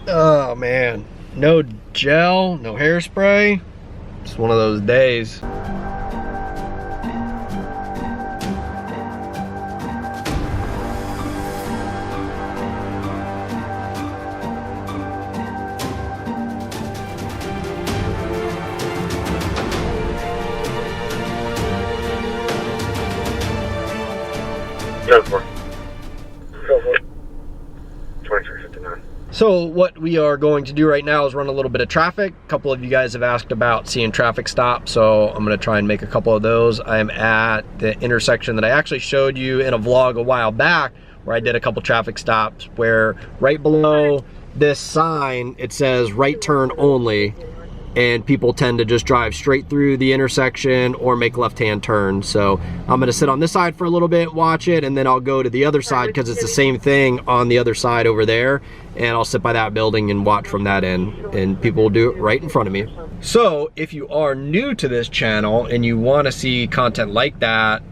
Oh man, no gel, no hairspray. It's one of those days. Go for it. 2359. So what we are going to do right now is run a little bit of traffic. A couple of you guys have asked about seeing traffic stops, so I'm gonna try and make a couple of those. I'm at the intersection that I actually showed you in a vlog a while back, where I did a couple traffic stops, where right below this sign, it says right turn only, and people tend to just drive straight through the intersection or make left-hand turns. So I'm gonna sit on this side for a little bit, watch it, and then I'll go to the other side because it's the same thing on the other side over there, and I'll sit by that building and watch from that end, and people will do it right in front of me. So if you are new to this channel and you wanna see content like that,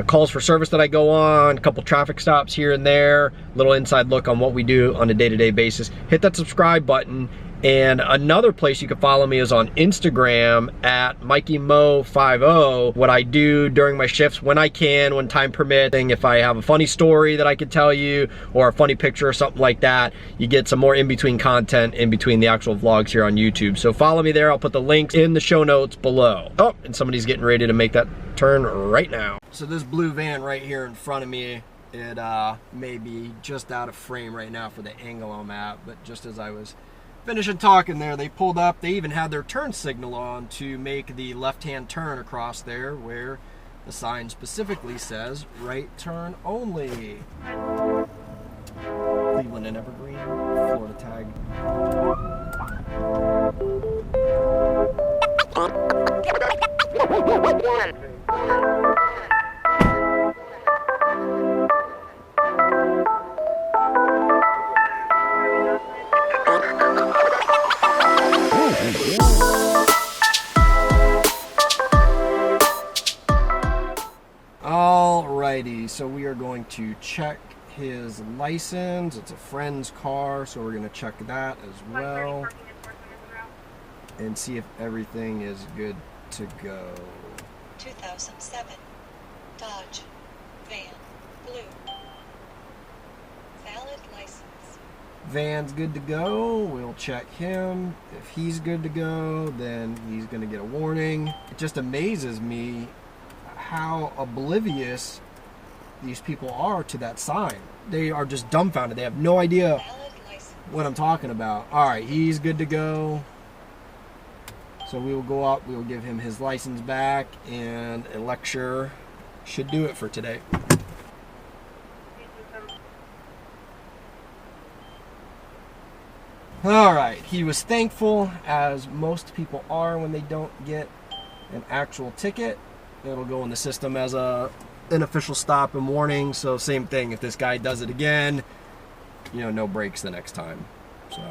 calls for service that I go on, a couple traffic stops here and there, little inside look on what we do on a day-to-day basis, hit that subscribe button. And another place you can follow me is on Instagram at MikeyMo50. What I do during my shifts when I can, when time permitting, if I have a funny story that I could tell you or a funny picture or something like that, you get some more in-between content in between the actual vlogs here on YouTube. So follow me there. I'll put the links in the show notes below. Oh, and somebody's getting ready to make that turn right now. So this blue van right here in front of me, it may be just out of frame right now for the angle I'm at, but just as I was finishing talking there, they pulled up. They even had their turn signal on to make the left-hand turn across there where the sign specifically says right turn only. Cleveland and Evergreen, Florida tag. Alrighty, so we are going to check his license. It's a friend's car, so we're going to check that as well and see if everything is good to go. 2007 Dodge Van Blue. Valid license. Van's good to go. We'll check him. If he's good to go, then he's going to get a warning. It just amazes me how oblivious these people are to that sign. They are just dumbfounded. They have no idea what I'm talking about. All right, he's good to go. So we will go up, we will give him his license back, and a lecture should do it for today. All right, he was thankful, as most people are when they don't get an actual ticket. It'll go in the system as an official stop and warning. So same thing, if this guy does it again, you know, no breaks the next time. So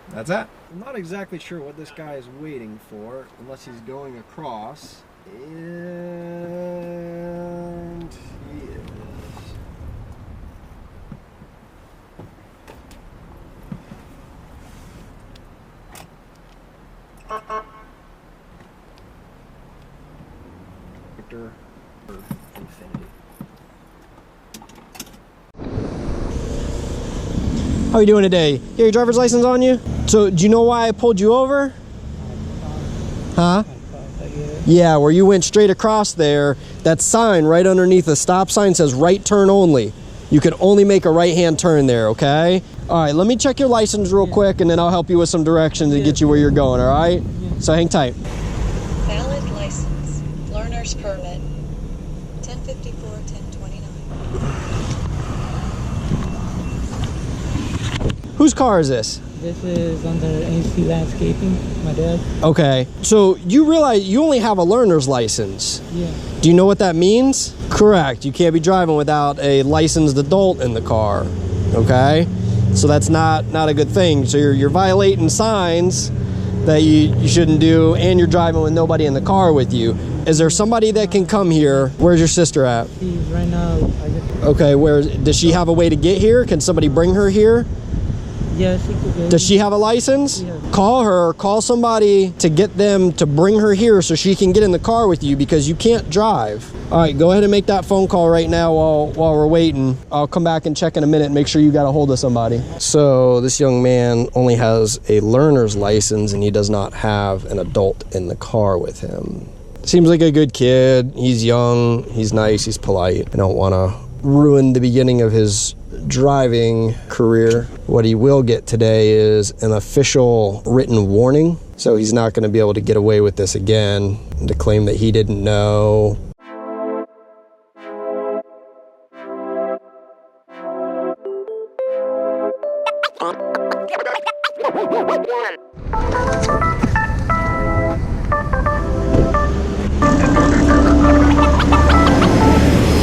that's that. I'm not exactly sure what this guy is waiting for, unless he's going across. And he is. Victor or Infinity. How are you doing today? You got your driver's license on you? So, do you know why I pulled you over? Huh? Yeah, where you went straight across there, that sign right underneath the stop sign says right turn only. You can only make a right-hand turn there, okay? All right, let me check your license real quick, and then I'll help you with some directions to get you where you're going, all right? So hang tight. Valid license. Learner's permit. 1054, 1029. Whose car is this? This is under AC Landscaping, my dad. Okay, so you realize you only have a learner's license. Yeah. Do you know what that means? Correct, you can't be driving without a licensed adult in the car, okay? So that's not a good thing. So you're violating signs that you shouldn't do, and you're driving with nobody in the car with you. Is there somebody that can come here? Where's your sister at? She's right now. Okay, does she have a way to get here? Can somebody bring her here? Yeah, she could go. Does she have a license? Yeah. Call her, call somebody to get them to bring her here so she can get in the car with you because you can't drive. All right, go ahead and make that phone call right now while we're waiting. I'll come back and check in a minute and make sure you got a hold of somebody. So this young man only has a learner's license and he does not have an adult in the car with him. Seems like a good kid. He's young, he's nice, he's polite. I don't want to ruin the beginning of his driving career. What he will get today is an official written warning. So he's not going to be able to get away with this again and to claim that he didn't know.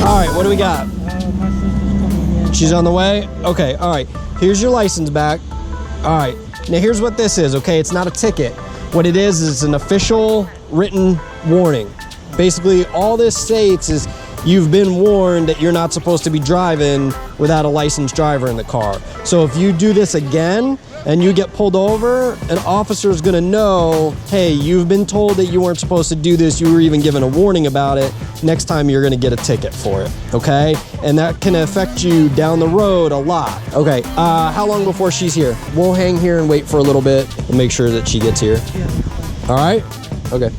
All right, what do we got? My sister's coming in. She's on the way? Okay, all right. Here's your license back. All right, now here's what this is, okay? It's not a ticket. What it is an official written warning. Basically, all this states is you've been warned that you're not supposed to be driving without a licensed driver in the car. So if you do this again and you get pulled over, an officer is gonna know, hey, you've been told that you weren't supposed to do this, you were even given a warning about it. Next time you're gonna get a ticket for it, okay? And that can affect you down the road a lot. Okay, how long before she's here? We'll hang here and wait for a little bit and make sure that she gets here. All right? Okay.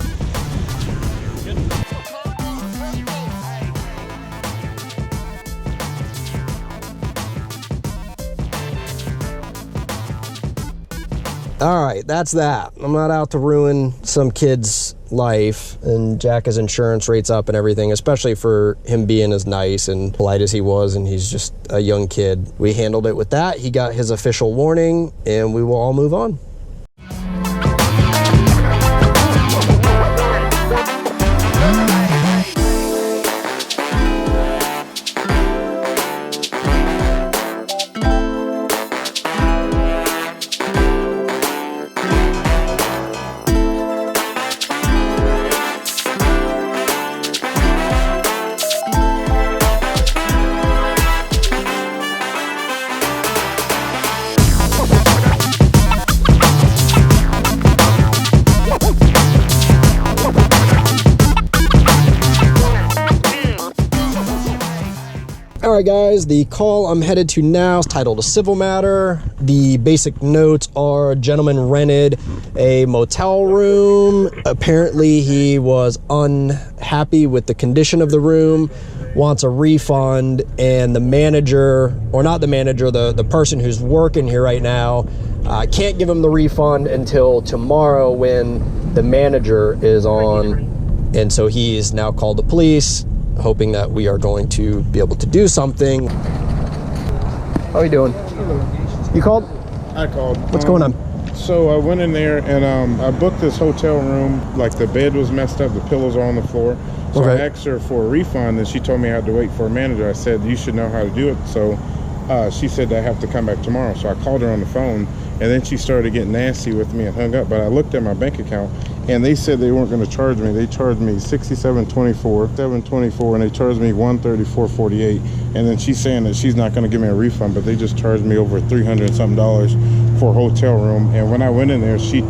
All right, that's that. I'm not out to ruin some kid's life, and Jack has insurance rates up and everything, especially for him being as nice and polite as he was, and he's just a young kid. We handled it with that. He got his official warning, and we will all move on. All right, guys, the call I'm headed to now is titled A Civil Matter. The basic notes are: gentleman rented a motel room. Apparently he was unhappy with the condition of the room, wants a refund, and the manager, or not the manager, the person who's working here right now, can't give him the refund until tomorrow when the manager is on. And so he's now called the police, hoping that we are going to be able to do something. How are you doing? You called? I called. What's going on? So I went in there and I booked this hotel room. Like, the bed was messed up, the pillows are on the floor. So Okay. I asked her for a refund, and she told me I had to wait for a manager. I said, you should know how to do it. So she said I have to come back tomorrow. So I called her on the phone, and then she started getting nasty with me and hung up. But I looked at my bank account, and they said they weren't going to charge me. They charged me $67.24, and they charged me $134.48. And then she's saying that she's not going to give me a refund, but they just charged me over $300 and something for a hotel room. And when I went in there, she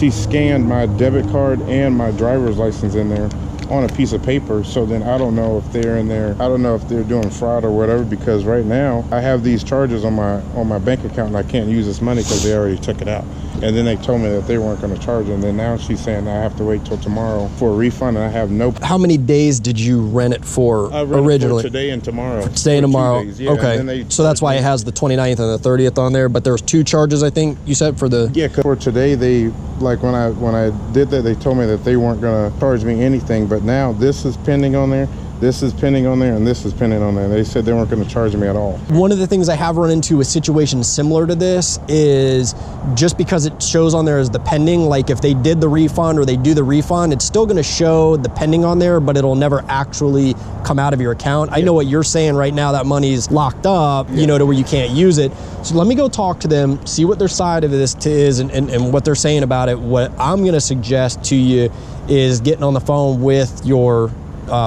scanned my debit card and my driver's license in there on a piece of paper. So then I don't know if they're in there. I don't know if they're doing fraud or whatever, because right now I have these charges on my bank account, and I can't use this money because they already took it out. And then they told me that they weren't going to charge it. And then now she's saying I have to wait till tomorrow for a refund, and I have no. How many days did you rent it for I rented originally? for today and tomorrow. Today and For 2 tomorrow. days, yeah. Okay. And then So that's why it has the 29th and the 30th on there, but there's 2 charges, I think you said, for the. Yeah, 'cause for today, they, like, when I did that, they told me that they weren't going to charge me anything. But now this is pending on there, this is pending on there, and this is pending on there. They said they weren't going to charge me at all. One of the things I have run into with situations similar to this is just because it shows on there as the pending, like if they did the refund or they do the refund, it's still going to show the pending on there, but it'll never actually come out of your account. I know what you're saying right now, that money's locked up, you know, to where you can't use it. So let me go talk to them, see what their side of this is and what they're saying about it. What I'm going to suggest to you is getting on the phone with your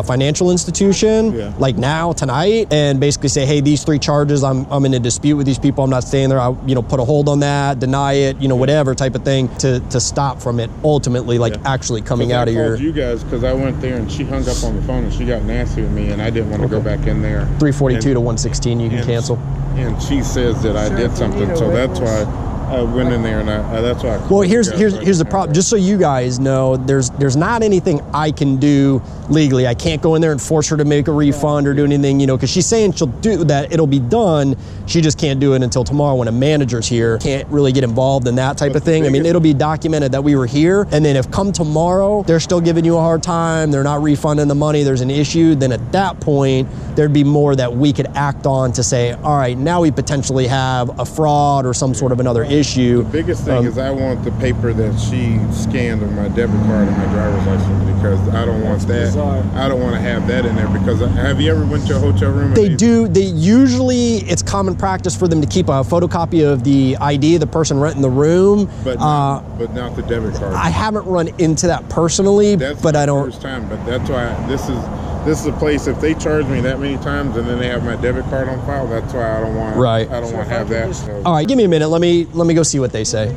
financial institution, Yeah. like now, tonight, and basically say, hey, these 3 charges, I'm in a dispute with these people, I'm not staying there, I'll, put a hold on that, deny it, whatever type of thing to stop from it ultimately, like actually coming out of your... you guys, because I went there and she hung up on the phone and she got nasty with me and I didn't want to go back in there. 342 to 116 you can cancel. And she says that I did something, so that's why I went in there and that's why I Well, here's the problem. Just so you guys know, there's not anything I can do legally. I can't go in there and force her to make a refund or do anything, because she's saying she'll do that. It'll be done. She just can't do it until tomorrow when a manager's here. Can't really get involved in that type of thing. I mean, it'll be documented that we were here. And then if come tomorrow, they're still giving you a hard time, they're not refunding the money, there's an issue, then at that point, there'd be more that we could act on to say, all right, now we potentially have a fraud or some sort of another issue. The biggest thing is I want the paper that she scanned on my debit card and my driver's license because I don't want that. I don't want to have that in there because have you ever went to a hotel room? They usually, it's common practice for them to keep a photocopy of the ID of the person renting the room. But not the debit card. I haven't run into that personally, but I don't. First time, but that's why this is a place. If they charge me that many times and then they have my debit card on file, that's why I don't want. Right. I don't want to have that. So. All right, give me a minute. Let me go see what they say.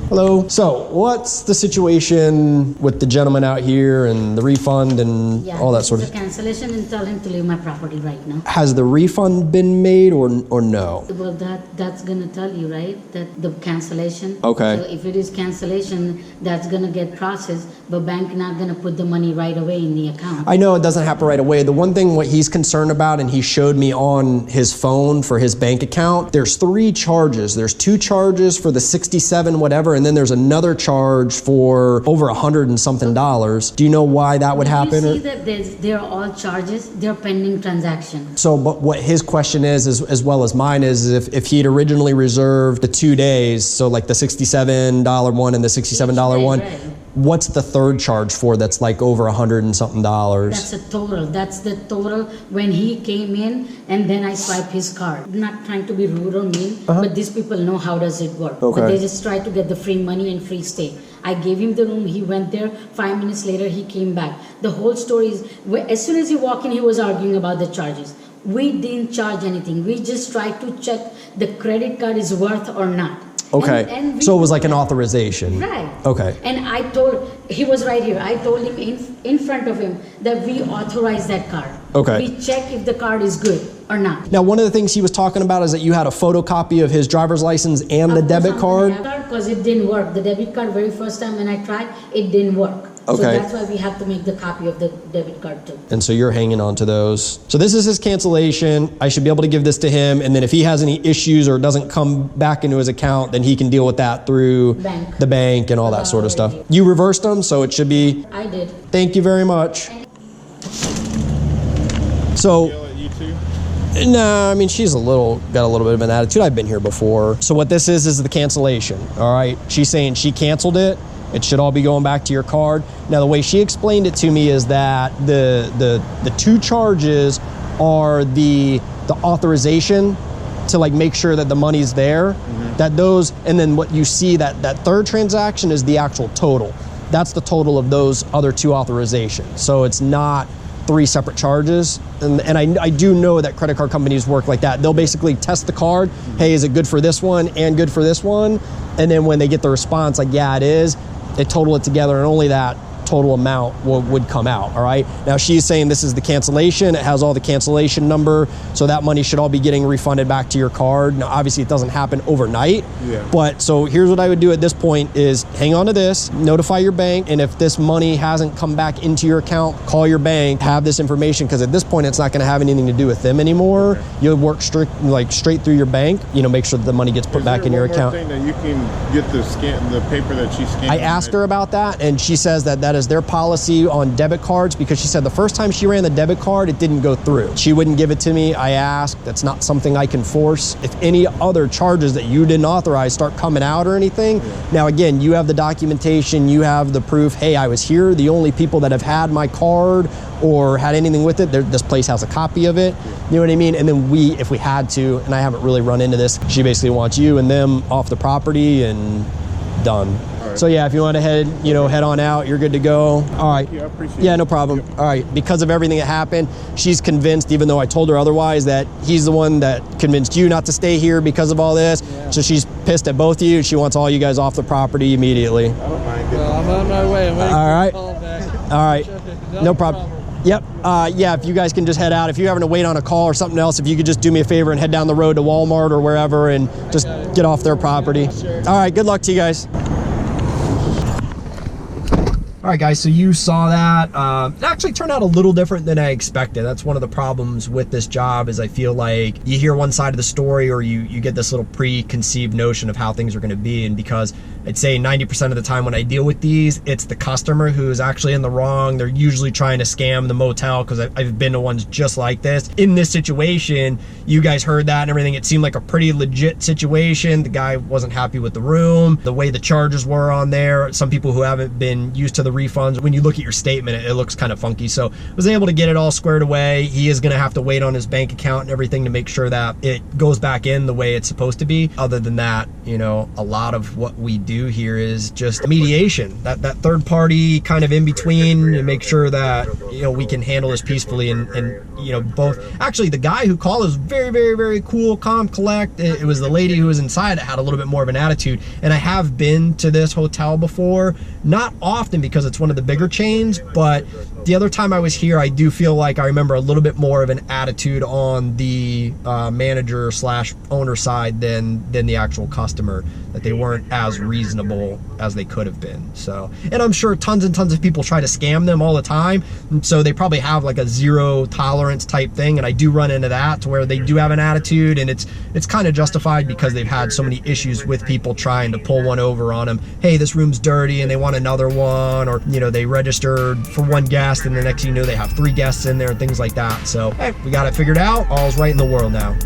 Hello. So, what's the situation with the gentleman out here and the refund and all that sort of? Yeah, cancellation and tell him to leave my property right now. Has the refund been made or no? Well, that's gonna tell you, right? That the cancellation. Okay. So if it is cancellation, that's gonna get processed, but bank not gonna put the money right away in the account. I know it doesn't happen right away. The one thing what he's concerned about, and he showed me on his phone for his bank account, there's 3 charges. There's 2 charges for the 67 whatever, and then there's another charge for over $100 and something. Do you know why that would happen? You see that they're all charges, they're pending transaction. So, but what his question is as well as mine is if he'd originally reserved the 2 days, so like the $67 one and the $67 one, right. What's the 3rd charge for that's like over $100 and something? That's a total. That's the total when he came in and then I swipe his card. I'm not trying to be rude or mean, but these people know how does it work. Okay. But they just try to get the free money and free stay. I gave him the room, he went there, 5 minutes later he came back. The whole story is, as soon as he walked in, he was arguing about the charges. We didn't charge anything. We just tried to check the credit card is worth or not. Okay, and so it was like an authorization. Right. Okay. And I told, he was right here, I told him in front of him that we authorize that card. Okay. We check if the card is good or not. Now, one of the things he was talking about is that you had a photocopy of his driver's license and the debit card. Because it didn't work. The debit card, very first time when I tried, it didn't work. Okay. So that's why we have to make the copy of the debit card too. And so you're hanging on to those. So this is his cancellation. I should be able to give this to him. And then if he has any issues or doesn't come back into his account, then he can deal with that through the bank and all that sort of stuff. You reversed them, so it should be. I did. Thank you very much. So. Yell at you too? No, I mean, she's got a little bit of an attitude. I've been here before. So what this is the cancellation, all right? She's saying she canceled it. It should all be going back to your card. Now, the way she explained it to me is that the 2 charges are the authorization to like make sure that the money's there, that those, and then what you see that 3rd transaction is the actual total. That's the total of those other 2 authorizations. So it's not 3 separate charges. And I do know that credit card companies work like that. They'll basically test the card. Hey, is it good for this one and good for this one? And then when they get the response like, yeah, it is, they total it together and only that total amount would come out, all right? Now she's saying this is the cancellation. It has all the cancellation number, so that money should all be getting refunded back to your card. Now obviously it doesn't happen overnight, but so here's what I would do at this point is hang on to this, notify your bank, and if this money hasn't come back into your account, call your bank, have this information, because at this point it's not gonna have anything to do with them anymore. You'll work straight through your bank, make sure that the money gets put back in your account. Thing that you can get the paper that she scanned. I asked her about that, and she says that is their policy on debit cards, because she said the first time she ran the debit card, it didn't go through. She wouldn't give it to me. I asked. That's not something I can force. If any other charges that you didn't authorize start coming out or anything, now again, you have the documentation, you have the proof, hey, I was here. The only people that have had my card or had anything with it, this place has a copy of it. You know what I mean? And then if we had to, and I haven't really run into this, she basically wants you and them off the property and done. So yeah, if you want to head on out, you're good to go. All right. Yeah, I appreciate it. Yeah, no problem. All right. Because of everything that happened, she's convinced, even though I told her otherwise, that he's the one that convinced you not to stay here because of all this. Yeah. So she's pissed at both of you. She wants all you guys off the property immediately. I don't mind getting Well, I'm on my way. I'm waiting All right. for a call back. All right. No problem. Yep. Yeah, if you guys can just head out. If you're having to wait on a call or something else, if you could just do me a favor and head down the road to Walmart or wherever and just get off their property. All right, good luck to you guys. All right, guys, so you saw that. It actually turned out a little different than I expected. That's one of the problems with this job is I feel like you hear one side of the story or you get this little preconceived notion of how things are gonna be. And because I'd say 90% of the time when I deal with these, it's the customer who is actually in the wrong. They're usually trying to scam the motel because I've been to ones just like this. In this situation, you guys heard that and everything. It seemed like a pretty legit situation. The guy wasn't happy with the room, the way the charges were on there. Some people who haven't been used to the refunds, when you look at your statement, it looks kind of funky. So I was able to get it all squared away. He is gonna have to wait on his bank account and everything to make sure that it goes back in the way it's supposed to be. Other than that, a lot of what we do here is just mediation, that third party kind of in between, and make sure that we can handle this peacefully and both. Actually, the guy who called was very, very, very cool, calm, collect. It was the lady who was inside that had a little bit more of an attitude. And I have been to this hotel before, not often because it's one of the bigger chains, but the other time I was here, I do feel like I remember a little bit more of an attitude on the manager / owner side than the actual customer, that they weren't as reasonable as they could have been. So, and I'm sure tons and tons of people try to scam them all the time, and so they probably have like a zero tolerance type thing, and I do run into that to where they do have an attitude, and it's kind of justified because they've had so many issues with people trying to pull one over on them. Hey, this room's dirty, and they want another one, or they registered for one guest and the next thing you know they have 3 guests in there and things like that. So hey, we got it figured out. All's right in the world now.